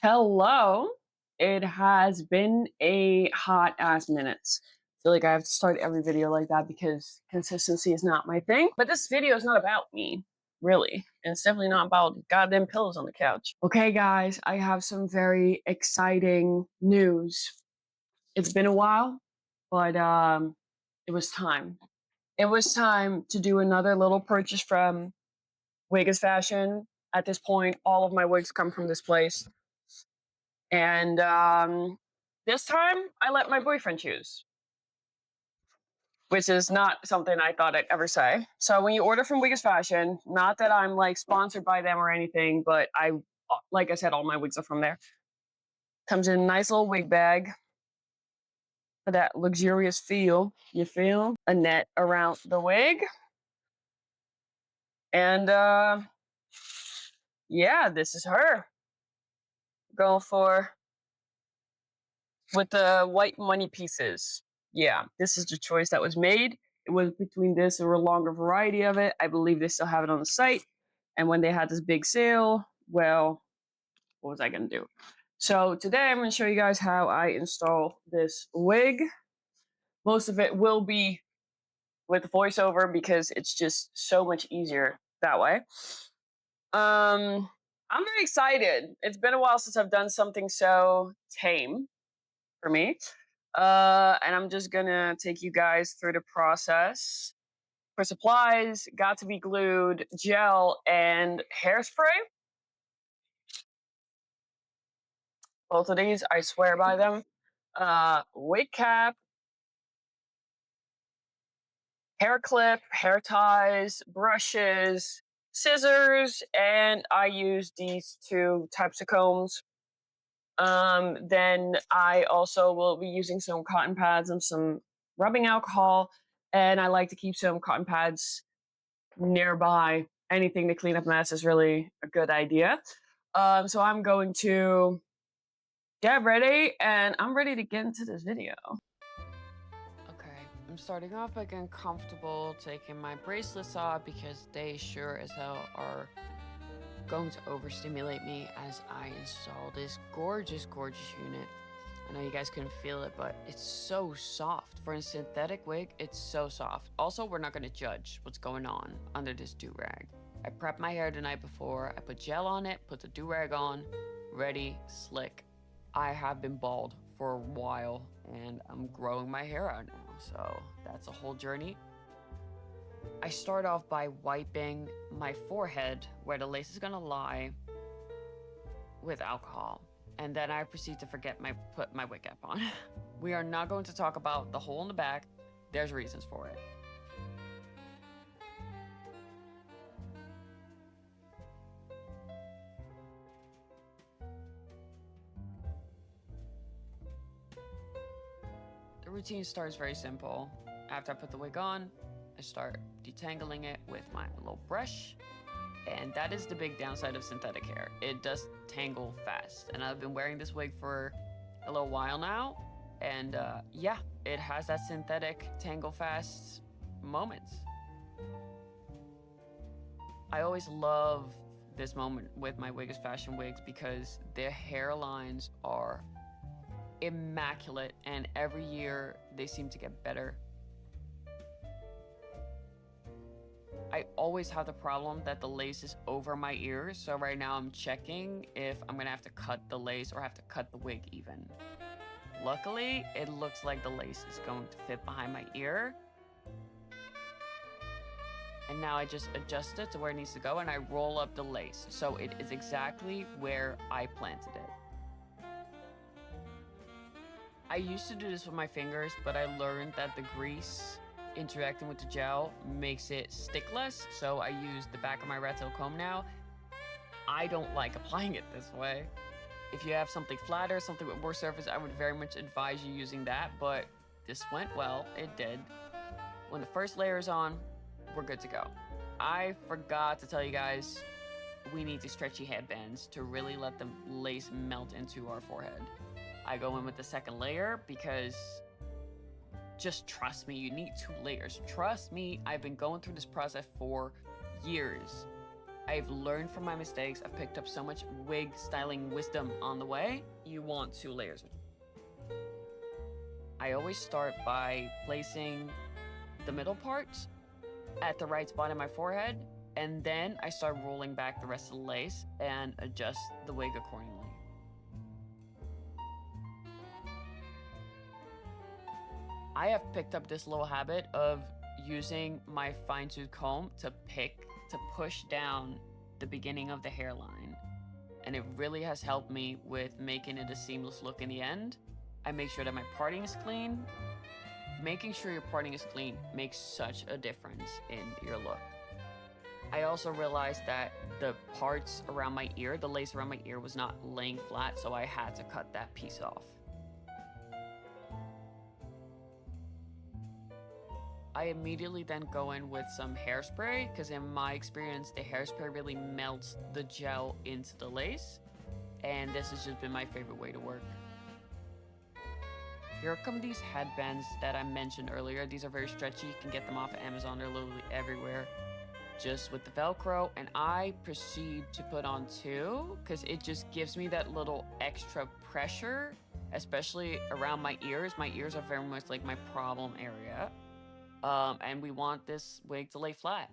Hello. It has been a hot ass minutes. I feel like I have to start every video like that because consistency is not my thing. But this video is not about me, really. And it's definitely not about goddamn pillows on the couch. Okay, guys, I have some very exciting news. It's been a while, but it was time. It was time to do another little purchase from Wig Is Fashion. At this point, all of my wigs come from this place. And this time, I let my boyfriend choose, which is not something I thought I'd ever say. So when you order from Wig Is Fashion, not that I'm like sponsored by them or anything, but like I said, all my wigs are from there. Comes in a nice little wig bag for that luxurious feel. You feel a net around the wig, and yeah, this is her. Going for with the white money pieces. Yeah, this is the choice that was made. It was between this or a longer variety of it. I believe they still have it on the site. And when they had this big sale, well, what was I going to do? So today I'm going to show you guys how I install this wig. Most of it will be with voiceover because it's just so much easier that way. I'm very excited. It's been a while since I've done something so tame for me. And I'm just gonna take you guys through the process. For supplies, got to be glued, gel, and hairspray. Both of these, I swear by them. Wig cap, hair clip, hair ties, brushes, scissors, and I use these two types of combs. Then I also will be using some cotton pads and some rubbing alcohol, and I like to keep some cotton pads nearby. Anything to clean up mess is really a good idea. So I'm going to get ready, and I'm ready to get into this video. Okay, I'm starting off by getting comfortable, taking my bracelets off because they sure as hell are going to overstimulate me as I install this gorgeous, gorgeous unit. I know you guys couldn't feel it, but it's so soft. For a synthetic wig, it's so soft. Also, we're not going to judge what's going on under this do-rag. I prepped my hair the night before. I put gel on it, put the do-rag on, ready, slick. I have been bald for a while, and I'm growing my hair out now, so that's a whole journey. I start off by wiping my forehead, where the lace is going to lie, with alcohol. And then I proceed to put my wig cap on. We are not going to talk about the hole in the back. There's reasons for it. The routine starts very simple. After I put the wig on, I start detangling it with my little brush. And that is the big downside of synthetic hair. It does tangle fast. And I've been wearing this wig for a little while now. And yeah, it has that synthetic tangle fast moments. I always love this moment with my Wig Is Fashion wigs because their hairlines are immaculate, and every year they seem to get better. I always have the problem that the lace is over my ears, so right now I'm checking if I'm gonna have to cut the lace or have to cut the wig even. Luckily, it looks like the lace is going to fit behind my ear. And now I just adjust it to where it needs to go, and I roll up the lace, so it is exactly where I planted it. I used to do this with my fingers, but I learned that the grease interacting with the gel makes it stick less, so I use the back of my rat tail comb now. I don't like applying it this way. If you have something flatter, something with more surface, I would very much advise you using that, but this went well, it did. When the first layer is on, we're good to go. I forgot to tell you guys, we need these stretchy headbands to really let the lace melt into our forehead. I go in with the second layer because just trust me, you need 2 layers. Trust me, I've been going through this process for years. I've learned from my mistakes. I've picked up so much wig styling wisdom on the way. You want 2 layers. I always start by placing the middle part at the right spot in my forehead, and then I start rolling back the rest of the lace and adjust the wig accordingly. I have picked up this little habit of using my fine-tooth comb to push down the beginning of the hairline. And it really has helped me with making it a seamless look in the end. I make sure that my parting is clean. Making sure your parting is clean makes such a difference in your look. I also realized that the parts around my ear, the lace around my ear was not laying flat, so I had to cut that piece off. I immediately then go in with some hairspray, because in my experience, the hairspray really melts the gel into the lace, and this has just been my favorite way to work. Here come these headbands that I mentioned earlier. These are very stretchy. You can get them off of Amazon. They're literally everywhere, just with the Velcro. And I proceed to put on 2 because it just gives me that little extra pressure, especially around my ears. My ears are very much like my problem area. And we want this wig to lay flat.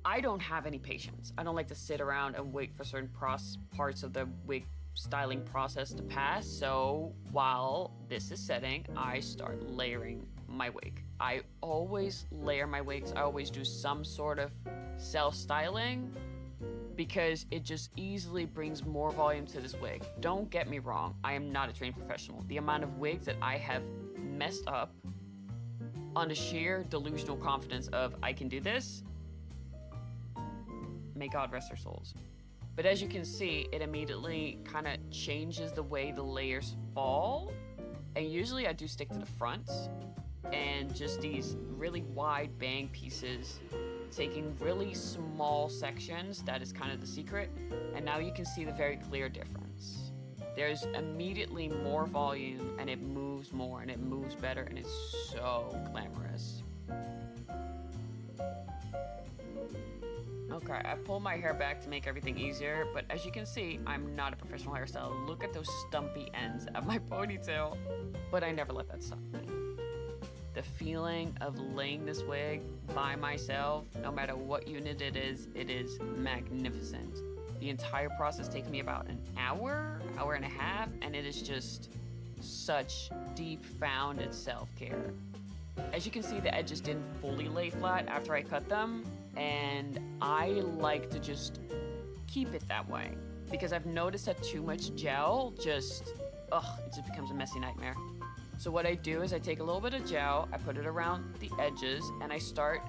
I don't have any patience. I don't like to sit around and wait for certain parts of the wig styling process to pass. So while this is setting, I start layering my wig. I always layer my wigs. I always do some sort of self-styling because it just easily brings more volume to this wig. Don't get me wrong, I am not a trained professional. The amount of wigs that I have messed up on the sheer delusional confidence of I can do this, may God rest their souls. But as you can see, it immediately kind of changes the way the layers fall. And usually I do stick to the front and just these really wide bang pieces, taking really small sections. That is kind of the secret. And now you can see the very clear difference. There's immediately more volume and it moves more and it moves better and it's so glamorous. Okay, I pulled my hair back to make everything easier, but as you can see, I'm not a professional hairstylist. Look at those stumpy ends of my ponytail. But I never let that stop me. The feeling of laying this wig by myself, no matter what unit it is magnificent. The entire process takes me about an hour and a half, and it is just such deep founded self-care. As you can see, the edges didn't fully lay flat after I cut them, and I like to just keep it that way because I've noticed that too much gel it just becomes a messy nightmare. So what I do is I take a little bit of gel, I put it around the edges, and I start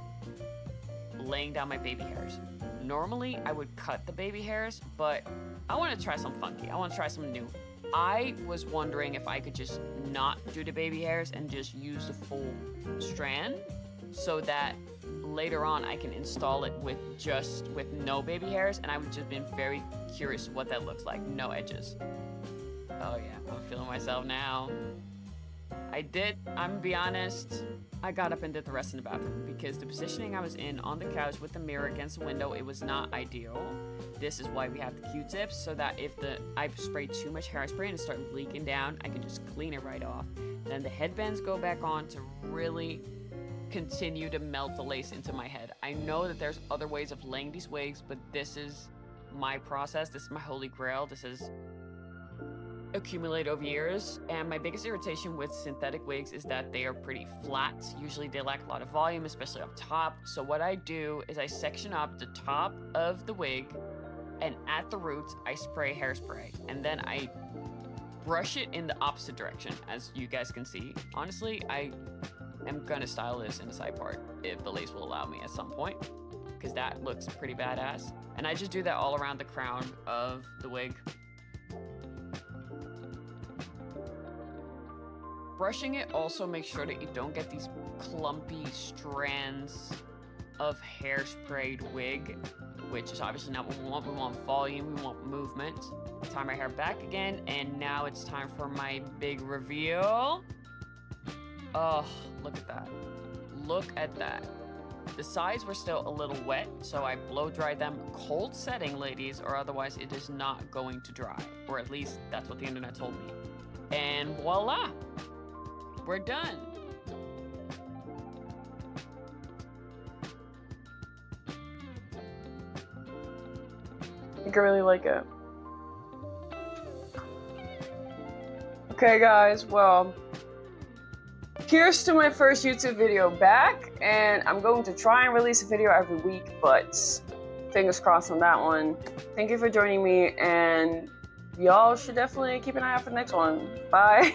laying down my baby hairs. Normally, I would cut the baby hairs, but I want to try something funky. I want to try something new. I was wondering if I could just not do the baby hairs and just use the full strand so that later on I can install it with no baby hairs, and I would just been very curious what that looks like. No edges. Oh yeah, I'm feeling myself now. I'm gonna be honest, I got up and did the rest in the bathroom because the positioning I was in on the couch with the mirror against the window, it was not ideal. This is why we have the Q-tips, so that if I spray too much hairspray and it starts leaking down, I can just clean it right off. Then the headbands go back on to really continue to melt the lace into my head. I know that there's other ways of laying these wigs, but this is my process. This is my holy grail. This is accumulate over years, and my biggest irritation with synthetic wigs is that they are pretty flat. Usually they lack a lot of volume, especially up top. So what I do is I section up the top of the wig, and at the roots I spray hairspray, and then I brush it in the opposite direction, as you guys can see. Honestly, I am gonna style this in the side part if the lace will allow me at some point, because that looks pretty badass. And I just do that all around the crown of the wig. Brushing it also makes sure that you don't get these clumpy strands of hairsprayed wig, which is obviously not what we want. We want volume, we want movement. Tie my hair back again, and now it's time for my big reveal. Oh, look at that. Look at that. The sides were still a little wet, so I blow dried them. Cold setting, ladies, or otherwise it is not going to dry. Or at least that's what the internet told me. And voila! We're done! I think I really like it. Okay guys, well, here's to my first YouTube video back, and I'm going to try and release a video every week, but fingers crossed on that one. Thank you for joining me, and y'all should definitely keep an eye out for the next one. Bye!